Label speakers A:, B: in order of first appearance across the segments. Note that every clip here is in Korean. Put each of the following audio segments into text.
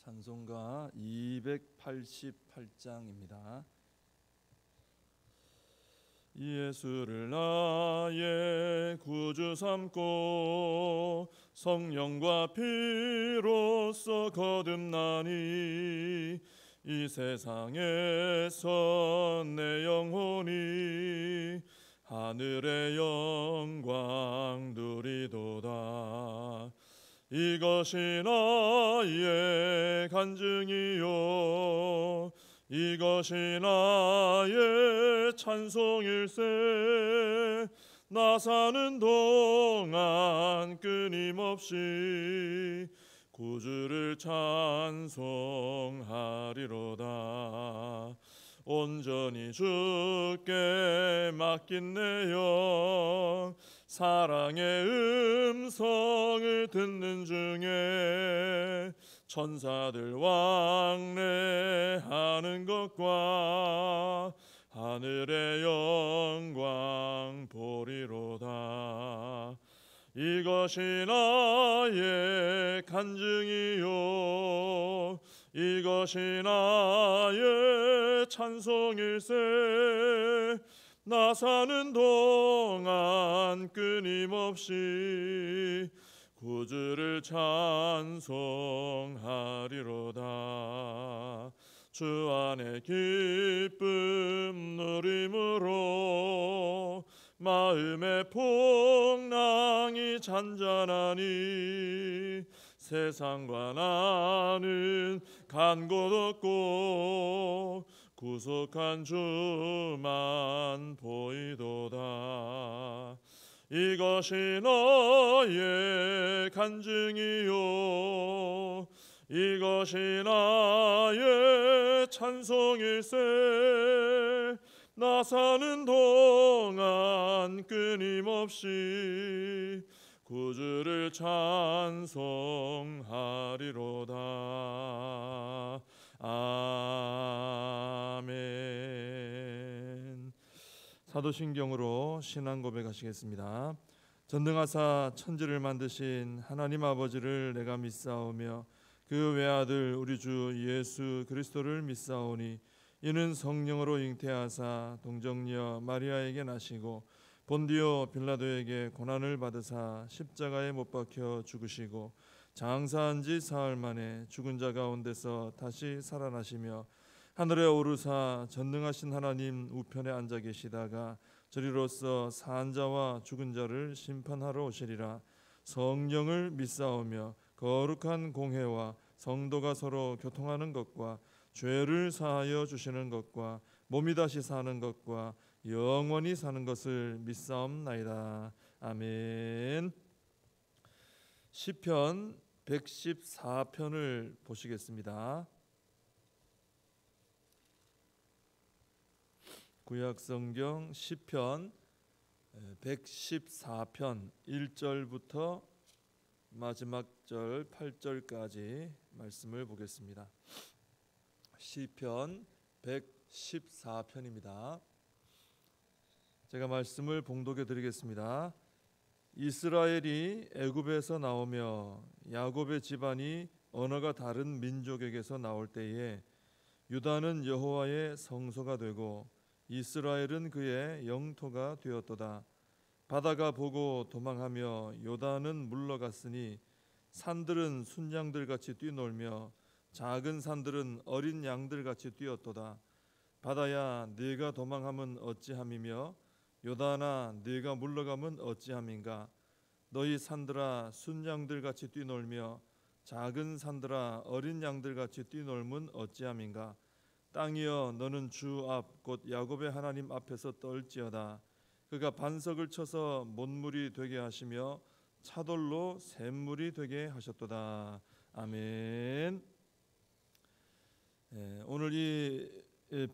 A: 찬송가 288장입니다. 예수를 나의 구주 삼고 성령과 피로써 거듭나니 이 세상에서 내 영혼이 하늘의 영광 누리도다. 이것이 나의 간증이요 이것이 나의 찬송일세. 나 사는 동안 끊임없이 구주를 찬송하리로다. 온전히 주께 맡긴 내 영 사랑의 음성을 듣는 중에 천사들 왕래하는 것과 하늘의 영광 보리로다. 이것이 나의 간증이요 이것이 나의 찬송일세. 나 사는 동안 끊임없이 구주를 찬송하리로다. 주 안에 기쁨 누림으로 마음의 풍랑이 잔잔하니 세상과 나는 간 곳 없고 구속한 주만 보이도다. 이것이 너의 간증이요 이것이 나의 찬송일세. 나 사는 동안 끊임없이 구주를 찬송하리로다. 아멘. 사도신경으로 신앙 고백하시겠습니다. 전능하사 천지를 만드신 하나님 아버지를 내가 믿사오며 그 외아들 우리 주 예수 그리스도를 믿사오니 이는 성령으로 잉태하사 동정녀 마리아에게 나시고 본디오 빌라도에게 고난을 받으사 십자가에 못 박혀 죽으시고 장사한 지 사흘 만에 죽은 자 가운데서 다시 살아나시며 하늘에 오르사 전능하신 하나님 우편에 앉아 계시다가 저리로서 산 자와 죽은 자를 심판하러 오시리라. 성령을 믿사오며 거룩한 공회와 성도가 서로 교통하는 것과 죄를 사하여 주시는 것과 몸이 다시 사는 것과 영원히 사는 것을 믿사옵나이다. 아멘. 시편 114편을 보시겠습니다. 구약성경 시편 114편 1절부터 마지막 절 8절까지 말씀을 보겠습니다. 시편 114편입니다. 제가 말씀을 봉독해 드리겠습니다. 이스라엘이 애굽에서 나오며 야곱의 집안이 언어가 다른 민족에게서 나올 때에 유다는 여호와의 성소가 되고 이스라엘은 그의 영토가 되었도다. 바다가 보고 도망하며 요단은 물러갔으니 산들은 순양들같이 뛰놀며 작은 산들은 어린 양들같이 뛰었도다. 바다야 네가 도망하면 어찌함이며 요단아 네가 물러가면 어찌함인가. 너희 산들아 순양들같이 뛰놀며 작은 산들아 어린 양들같이 뛰놀면 어찌함인가. 땅이여 너는 주 앞 곧 야곱의 하나님 앞에서 떨지어다. 그가 반석을 쳐서 못물이 되게 하시며 차돌로 샘물이 되게 하셨도다. 아멘. 오늘 이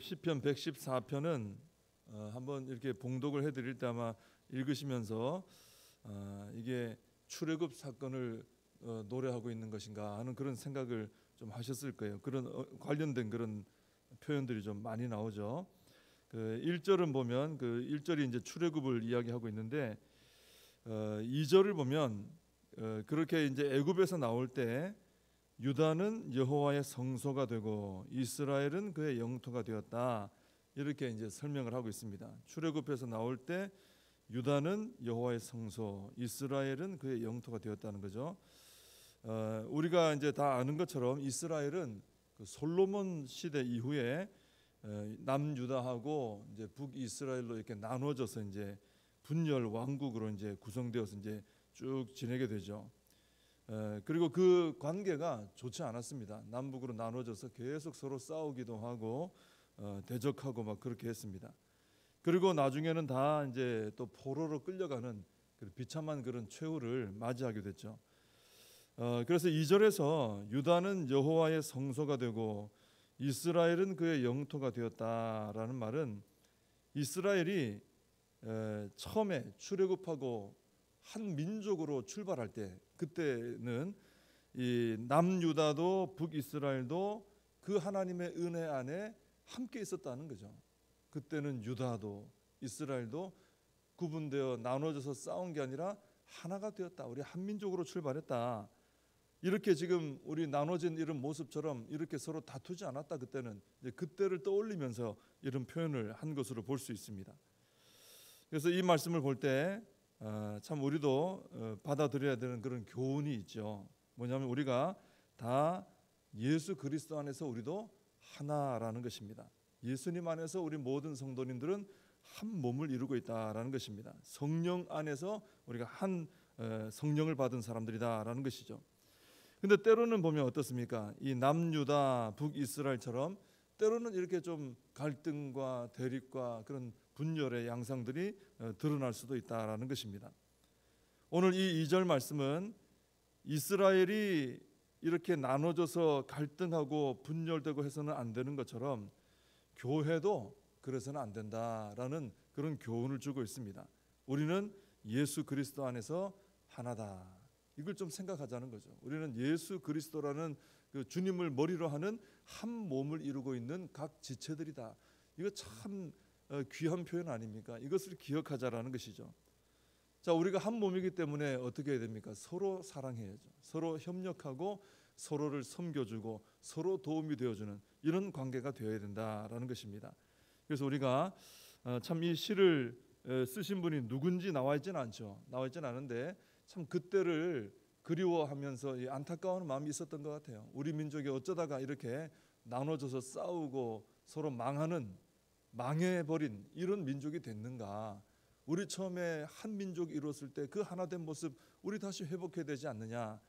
A: 시편 114편은 한번 이렇게 봉독을 해드릴 때 아마 읽으시면서 이게 출애굽 사건을 노래하고 있는 것인가 하는 그런 생각을 좀 하셨을 거예요. 그런 관련된 그런 표현들이 좀 많이 나오죠. 그 1절은 보면 그 1절이 이제 출애굽을 이야기하고 있는데 2절을 보면 그렇게 이제 애굽에서 나올 때 유다는 여호와의 성소가 되고 이스라엘은 그의 영토가 되었다. 이렇게 이제 설명을 하고 있습니다. 출애굽에서 나올 때 유다는 여호와의 성소, 이스라엘은 그의 영토가 되었다는 거죠. 우리가 이제 다 아는 것처럼 이스라엘은 그 솔로몬 시대 이후에 남유다하고 이제 북이스라엘로 이렇게 나눠져서 이제 분열 왕국으로 이제 구성되어서 이제 쭉 지내게 되죠. 그리고 그 관계가 좋지 않았습니다. 남북으로 나눠져서 계속 서로 싸우기도 하고 대적하고 막 그렇게 했습니다. 그리고 나중에는 다 이제 또 포로로 끌려가는 비참한 그런 최후를 맞이하게 됐죠. 그래서 2절에서 유다는 여호와의 성소가 되고 이스라엘은 그의 영토가 되었다라는 말은 이스라엘이 처음에 출애굽하고 한 민족으로 출발할 때 그때는 이 남유다도 북이스라엘도 그 하나님의 은혜 안에 함께 있었다는 거죠. 그때는 유다도 이스라엘도 구분되어 나눠져서 싸운 게 아니라 하나가 되었다. 우리 한 민족으로 출발했다. 이렇게 지금 우리 나눠진 이런 모습처럼 이렇게 서로 다투지 않았다. 그때는 이제 그때를 떠올리면서 이런 표현을 한 것으로 볼 수 있습니다. 그래서 이 말씀을 볼 때 참 우리도 받아들여야 되는 그런 교훈이 있죠. 뭐냐면 우리가 다 예수 그리스도 안에서 우리도 하나라는 것입니다. 예수님 안에서 우리 모든 성도님들은 한 몸을 이루고 있다라는 것입니다. 성령 안에서 우리가 한 성령을 받은 사람들이다라는 것이죠. 근데 때로는 보면 어떻습니까? 이 남유다 북이스라엘처럼 때로는 이렇게 좀 갈등과 대립과 그런 분열의 양상들이 드러날 수도 있다라는 것입니다. 오늘 이 2절 말씀은 이스라엘이 이렇게 나눠져서 갈등하고 분열되고 해서는 안 되는 것처럼 교회도 그래서는 안 된다라는 그런 교훈을 주고 있습니다. 우리는 예수 그리스도 안에서 하나다. 이걸 좀 생각하자는 거죠. 우리는 예수 그리스도라는 그 주님을 머리로 하는 한 몸을 이루고 있는 각 지체들이다. 이거 참 귀한 표현 아닙니까? 이것을 기억하자라는 것이죠. 자, 우리가 한 몸이기 때문에 어떻게 해야 됩니까? 서로 사랑해야죠. 서로 협력하고 서로를 섬겨주고 서로 도움이 되어주는 이런 관계가 되어야 된다라는 것입니다. 그래서 우리가 참 이 시를 쓰신 분이 누군지 나와 있지는 않죠. 나와 있지는 않은데 참 그때를 그리워하면서 안타까운 마음이 있었던 것 같아요. 우리 민족이 어쩌다가 이렇게 나눠져서 싸우고 서로 망해버린 이런 민족이 됐는가. 우리 처음에 한 민족이 이뤘을 때 그 하나된 모습 우리 다시 회복해야 되지 않느냐.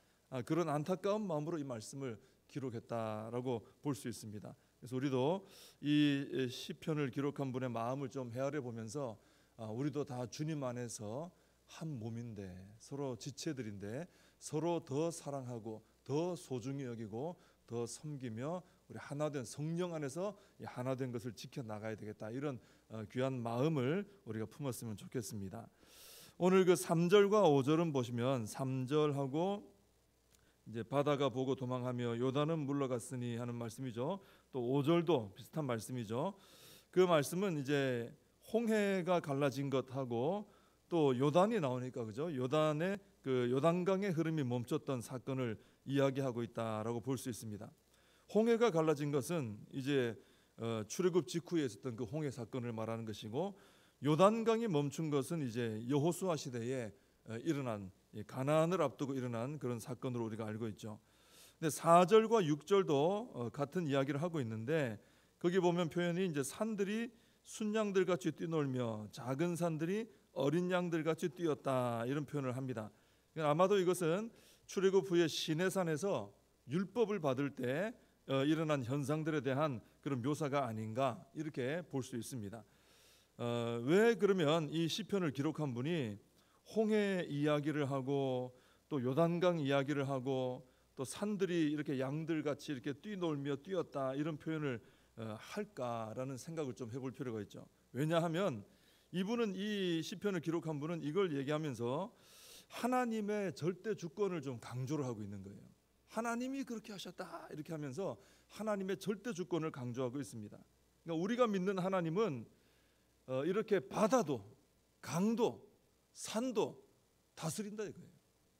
A: 그런 안타까운 마음으로 이 말씀을 기록했다라고 볼 수 있습니다. 그래서 우리도 이 시편을 기록한 분의 마음을 좀 헤아려 보면서 우리도 다 주님 안에서 한 몸인데 서로 지체들인데 서로 더 사랑하고 더 소중히 여기고 더 섬기며 우리 하나된 성령 안에서 하나된 것을 지켜나가야 되겠다. 이런 귀한 마음을 우리가 품었으면 좋겠습니다. 오늘 그 3절과 5절은 보시면 3절하고 이제 바다가 보고 도망하며 요단은 물러갔으니 하는 말씀이죠. 또 5절도 비슷한 말씀이죠. 그 말씀은 이제 홍해가 갈라진 것하고 또 요단이 나오니까 그죠? 요단의 그 요단강의 흐름이 멈췄던 사건을 이야기하고 있다라고 볼 수 있습니다. 홍해가 갈라진 것은 이제 출애굽 직후에 있었던 그 홍해 사건을 말하는 것이고 요단강이 멈춘 것은 이제 여호수아 시대에 일어난 가나안을 앞두고 일어난 그런 사건으로 우리가 알고 있죠. 근데 4절과 6절도 같은 이야기를 하고 있는데 거기 보면 표현이 이제 산들이 순양들 같이 뛰놀며 작은 산들이 어린 양들 같이 뛰었다 이런 표현을 합니다. 아마도 이것은 출애굽 후에 시내산에서 율법을 받을 때 일어난 현상들에 대한 그런 묘사가 아닌가 이렇게 볼 수 있습니다. 왜 그러면 이 시편을 기록한 분이 홍해 이야기를 하고 또 요단강 이야기를 하고 또 산들이 이렇게 양들 같이 이렇게 뛰놀며 뛰었다 이런 표현을 할까라는 생각을 좀 해볼 필요가 있죠. 왜냐하면 이분은 이 시편을 기록한 분은 이걸 얘기하면서 하나님의 절대 주권을 좀 강조를 하고 있는 거예요. 하나님이 그렇게 하셨다 이렇게 하면서 하나님의 절대 주권을 강조하고 있습니다. 그러니까 우리가 믿는 하나님은 이렇게 바다도 강도 산도 다스린다 이거예요.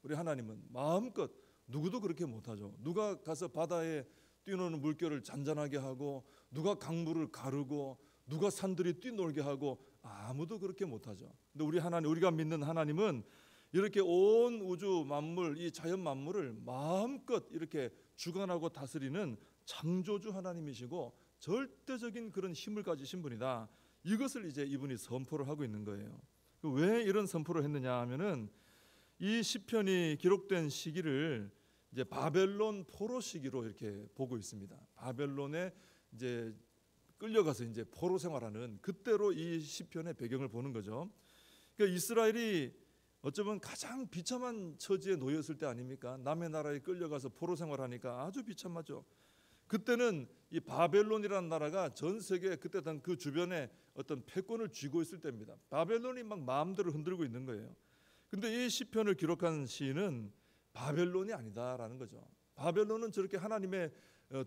A: 우리 하나님은 마음껏 누구도 그렇게 못하죠. 누가 가서 바다에 뛰노는 물결을 잔잔하게 하고, 누가 강물을 가르고, 누가 산들이 뛰놀게 하고, 아무도 그렇게 못하죠. 근데 우리 하나님, 우리가 믿는 하나님은 이렇게 온 우주 만물, 이 자연 만물을 마음껏 이렇게 주관하고 다스리는 창조주 하나님이시고 절대적인 그런 힘을 가지신 분이다. 이것을 이제 이분이 선포를 하고 있는 거예요. 왜 이런 선포를 했느냐 하면은 이 시편이 기록된 시기를 이제 바벨론 포로 시기로 이렇게 보고 있습니다. 바벨론에 이제 끌려가서 이제 포로 생활하는 그때로 이 시편의 배경을 보는 거죠. 그러니까 이스라엘이 어쩌면 가장 비참한 처지에 놓였을 때 아닙니까? 남의 나라에 끌려가서 포로 생활하니까 아주 비참하죠. 그때는 이 바벨론이라는 나라가 전 세계 그때 당 그 주변에 어떤 패권을 쥐고 있을 때입니다. 바벨론이 막 마음대로 흔들고 있는 거예요. 근데 이 시편을 기록한 시인은 바벨론이 아니다라는 거죠. 바벨론은 저렇게 하나님의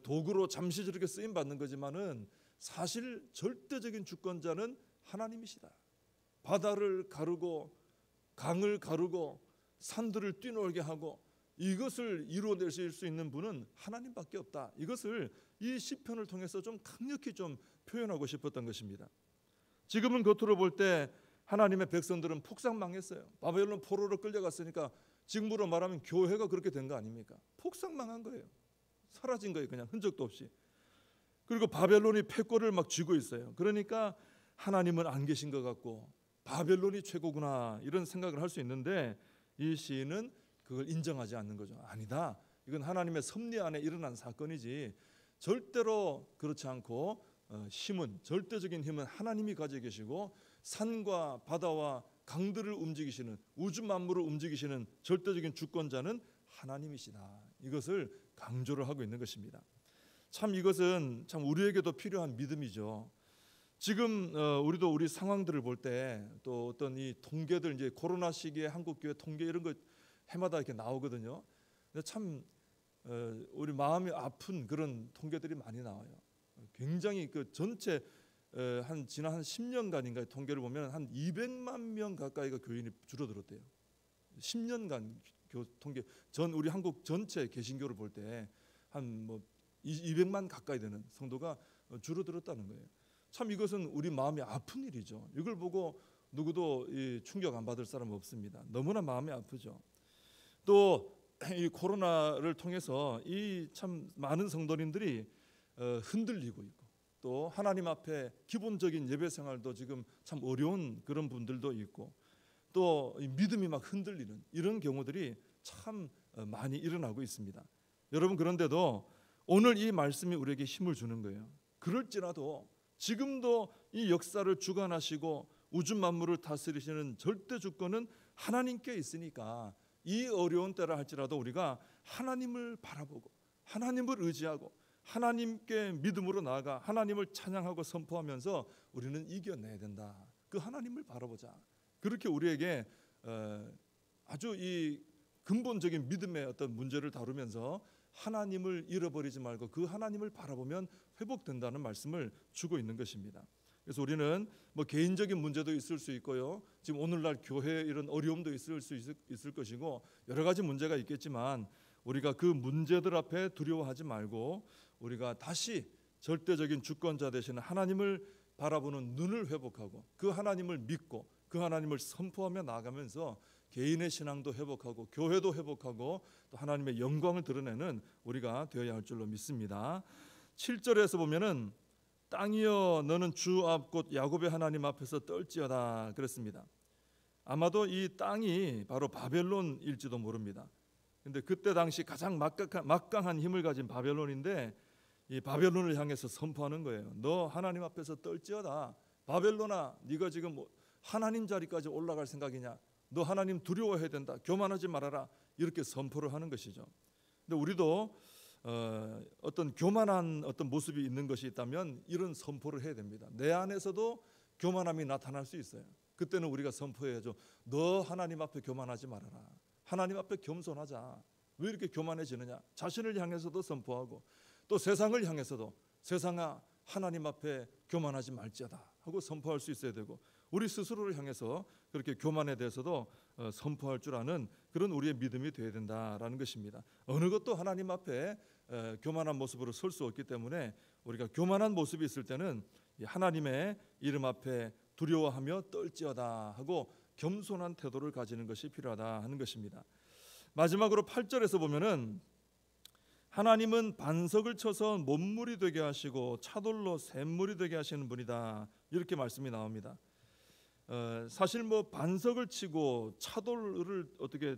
A: 도구로 잠시 저렇게 쓰임 받는 거지만은 사실 절대적인 주권자는 하나님이시다. 바다를 가르고 강을 가르고 산들을 뛰놀게 하고 이것을 이루어낼 수 있는 분은 하나님밖에 없다. 이것을 이 시편을 통해서 좀 강력히 좀 표현하고 싶었던 것입니다. 지금은 겉으로 볼 때 하나님의 백성들은 폭삭망했어요. 바벨론 포로로 끌려갔으니까 지금으로 말하면 교회가 그렇게 된 거 아닙니까? 폭삭망한 거예요. 사라진 거예요. 그냥 흔적도 없이. 그리고 바벨론이 패권을 막 쥐고 있어요. 그러니까 하나님은 안 계신 것 같고 바벨론이 최고구나 이런 생각을 할 수 있는데 이 시인은 그걸 인정하지 않는 거죠. 아니다. 이건 하나님의 섭리 안에 일어난 사건이지 절대로 그렇지 않고 힘은 절대적인 힘은 하나님이 가지고 계시고 산과 바다와 강들을 움직이시는 우주 만물을 움직이시는 절대적인 주권자는 하나님이시다. 이것을 강조를 하고 있는 것입니다. 참 이것은 참 우리에게도 필요한 믿음이죠. 지금 우리도 우리 상황들을 볼 때 또 어떤 이 통계들 이제 코로나 시기에 한국 교회 통계 이런 거 해마다 이렇게 나오거든요. 근데 참 우리 마음이 아픈 그런 통계들이 많이 나와요. 굉장히 그 전체 지난 한 10년간인가 통계를 보면 한 200만 명 가까이가 교인이 줄어들었대요. 10년간 통계 우리 한국 전체 개신교를 볼 때 한 뭐 200만 가까이 되는 성도가 줄어들었다는 거예요. 참 이것은 우리 마음이 아픈 일이죠. 이걸 보고 누구도 충격 안 받을 사람은 없습니다. 너무나 마음이 아프죠. 또 이 코로나를 통해서 이 참 많은 성도님들이 흔들리고 있고 또 하나님 앞에 기본적인 예배 생활도 지금 참 어려운 그런 분들도 있고 또 믿음이 막 흔들리는 이런 경우들이 참 많이 일어나고 있습니다. 여러분 그런데도 오늘 이 말씀이 우리에게 힘을 주는 거예요. 그럴지라도 지금도 이 역사를 주관하시고 우주 만물을 다스리시는 절대 주권은 하나님께 있으니까 이 어려운 때라 할지라도 우리가 하나님을 바라보고 하나님을 의지하고 하나님께 믿음으로 나아가 하나님을 찬양하고 선포하면서 우리는 이겨내야 된다. 그 하나님을 바라보자. 그렇게 우리에게 아주 이 근본적인 믿음의 어떤 문제를 다루면서 하나님을 잃어버리지 말고 그 하나님을 바라보면 회복된다는 말씀을 주고 있는 것입니다. 그래서 우리는 뭐 개인적인 문제도 있을 수 있고요. 지금 오늘날 교회에 이런 어려움도 있을 것이고 여러 가지 문제가 있겠지만 우리가 그 문제들 앞에 두려워하지 말고 우리가 다시 절대적인 주권자 되시는 하나님을 바라보는 눈을 회복하고 그 하나님을 믿고 그 하나님을 선포하며 나아가면서 개인의 신앙도 회복하고 교회도 회복하고 또 하나님의 영광을 드러내는 우리가 되어야 할 줄로 믿습니다. 7절에서 보면은 땅이여 너는 주 앞 곧 야곱의 하나님 앞에서 떨지어다 그랬습니다. 아마도 이 땅이 바로 바벨론일지도 모릅니다. 근데 그때 당시 가장 막강한 힘을 가진 바벨론인데 이 바벨론을 향해서 선포하는 거예요. 너 하나님 앞에서 떨지어다. 바벨론아 네가 지금 하나님 자리까지 올라갈 생각이냐? 너 하나님 두려워해야 된다. 교만하지 말아라. 이렇게 선포를 하는 것이죠. 근데 우리도 어떤 교만한 어떤 모습이 있는 것이 있다면 이런 선포를 해야 됩니다. 내 안에서도 교만함이 나타날 수 있어요. 그때는 우리가 선포해야죠. 너 하나님 앞에 교만하지 말아라. 하나님 앞에 겸손하자. 왜 이렇게 교만해지느냐? 자신을 향해서도 선포하고 또 세상을 향해서도 세상아 하나님 앞에 교만하지 말지어다 하고 선포할 수 있어야 되고 우리 스스로를 향해서 그렇게 교만에 대해서도 선포할 줄 아는 그런 우리의 믿음이 되어야 된다라는 것입니다. 어느 것도 하나님 앞에 교만한 모습으로 설 수 없기 때문에 우리가 교만한 모습이 있을 때는 하나님의 이름 앞에 두려워하며 떨지어다 하고 겸손한 태도를 가지는 것이 필요하다 하는 것입니다. 마지막으로 8절에서 보면은 하나님은 반석을 쳐서 못물이 되게 하시고 차돌로 샘물이 되게 하시는 분이다, 이렇게 말씀이 나옵니다. 사실 반석을 치고 차돌을 어떻게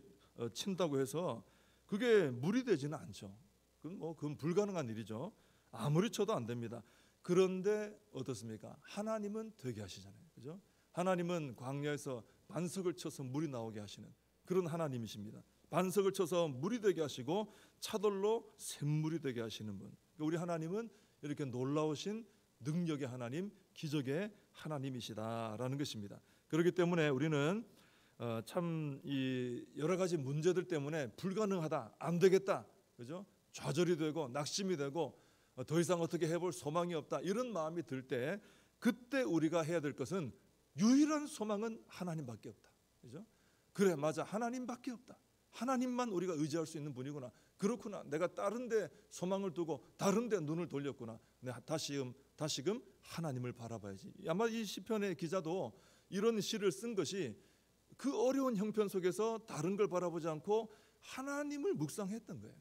A: 친다고 해서 그게 물이 되지는 않죠. 그건 불가능한 일이죠. 아무리 쳐도 안 됩니다. 그런데 어떻습니까? 하나님은 되게 하시잖아요, 그죠? 하나님은 광야에서 반석을 쳐서 물이 나오게 하시는 그런 하나님이십니다. 반석을 쳐서 물이 되게 하시고 차돌로 샘물이 되게 하시는 분. 우리 하나님은 이렇게 놀라우신 능력의 하나님, 기적의 하나님이시다라는 것입니다. 그렇기 때문에 우리는 참 이 여러 가지 문제들 때문에 불가능하다, 안 되겠다, 그죠? 좌절이 되고 낙심이 되고 더 이상 어떻게 해볼 소망이 없다, 이런 마음이 들 때 그때 우리가 해야 될 것은 유일한 소망은 하나님밖에 없다, 그죠? 그래, 맞아, 하나님밖에 없다. 하나님만 우리가 의지할 수 있는 분이구나. 그렇구나. 내가 다른 데 소망을 두고 다른 데 눈을 돌렸구나. 내가 다시금 하나님을 바라봐야지. 아마 이 시편의 기자도 이런 시를 쓴 것이 그 어려운 형편 속에서 다른 걸 바라보지 않고 하나님을 묵상했던 거예요.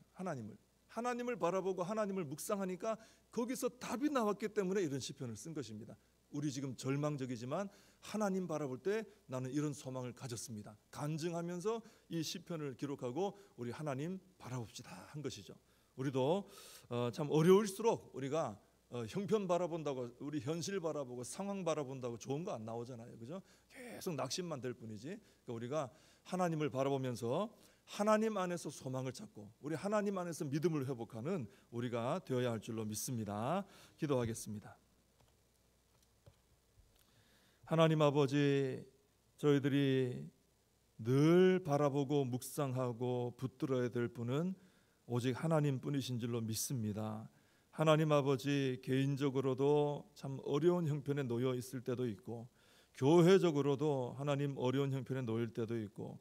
A: 하나님을 바라보고 하나님을 묵상하니까 거기서 답이 나왔기 때문에 이런 시편을 쓴 것입니다. 우리 지금 절망적이지만 하나님 바라볼 때 나는 이런 소망을 가졌습니다, 간증하면서 이 시편을 기록하고 우리 하나님 바라봅시다 한 것이죠. 우리도 참 어려울수록 우리가 형편 바라본다고, 우리 현실 바라보고 상황 바라본다고 좋은 거 안 나오잖아요, 그죠? 계속 낙심만 될 뿐이지. 그러니까 우리가 하나님을 바라보면서 하나님 안에서 소망을 찾고 우리 하나님 안에서 믿음을 회복하는 우리가 되어야 할 줄로 믿습니다. 기도하겠습니다. 하나님 아버지, 저희들이 늘 바라보고 묵상하고 붙들어야 될 분은 오직 하나님뿐이신 줄로 믿습니다. 하나님 아버지, 개인적으로도 참 어려운 형편에 놓여 있을 때도 있고 교회적으로도 하나님 어려운 형편에 놓일 때도 있고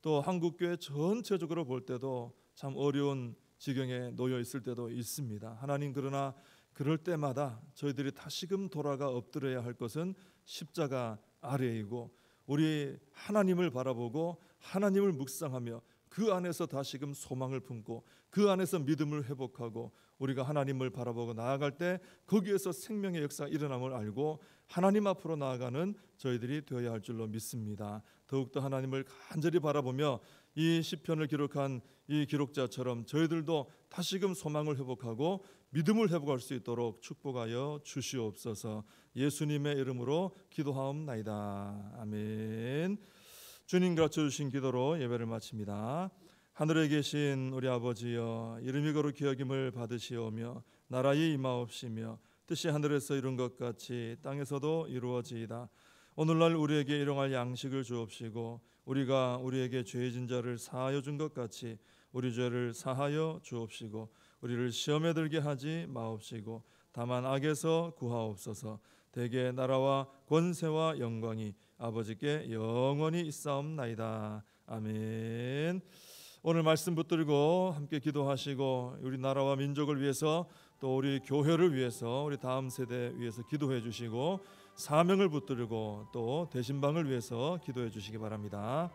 A: 또 한국교회 전체적으로 볼 때도 참 어려운 지경에 놓여 있을 때도 있습니다. 하나님, 그러나 그럴 때마다 저희들이 다시금 돌아가 엎드려야 할 것은 십자가 아래이고 우리 하나님을 바라보고 하나님을 묵상하며 그 안에서 다시금 소망을 품고 그 안에서 믿음을 회복하고 우리가 하나님을 바라보고 나아갈 때 거기에서 생명의 역사가 일어남을 알고 하나님 앞으로 나아가는 저희들이 되어야 할 줄로 믿습니다. 더욱더 하나님을 간절히 바라보며 이 시편을 기록한 이 기록자처럼 저희들도 다시금 소망을 회복하고 믿음을 회복할 수 있도록 축복하여 주시옵소서. 예수님의 이름으로 기도하옵나이다. 아멘. 주님 가르쳐주신 기도로 예배를 마칩니다. 하늘에 계신 우리 아버지여, 이름이 거룩히 여김을 받으시오며 나라의 임하옵시며 뜻이 하늘에서 이룬 것 같이 땅에서도 이루어지이다. 오늘날 우리에게 일용할 양식을 주옵시고 우리가 우리에게 죄진 자를 사하여 준 것 같이 우리 죄를 사하여 주옵시고 우리를 시험에 들게 하지 마옵시고 다만 악에서 구하옵소서. 대개 나라와 권세와 영광이 아버지께 영원히 있사옵나이다. 아멘. 오늘 말씀 붙들고 함께 기도하시고 우리 나라와 민족을 위해서 또 우리 교회를 위해서 우리 다음 세대 위해서 기도해 주시고 사명을 붙들고 또 대신방을 위해서 기도해 주시기 바랍니다.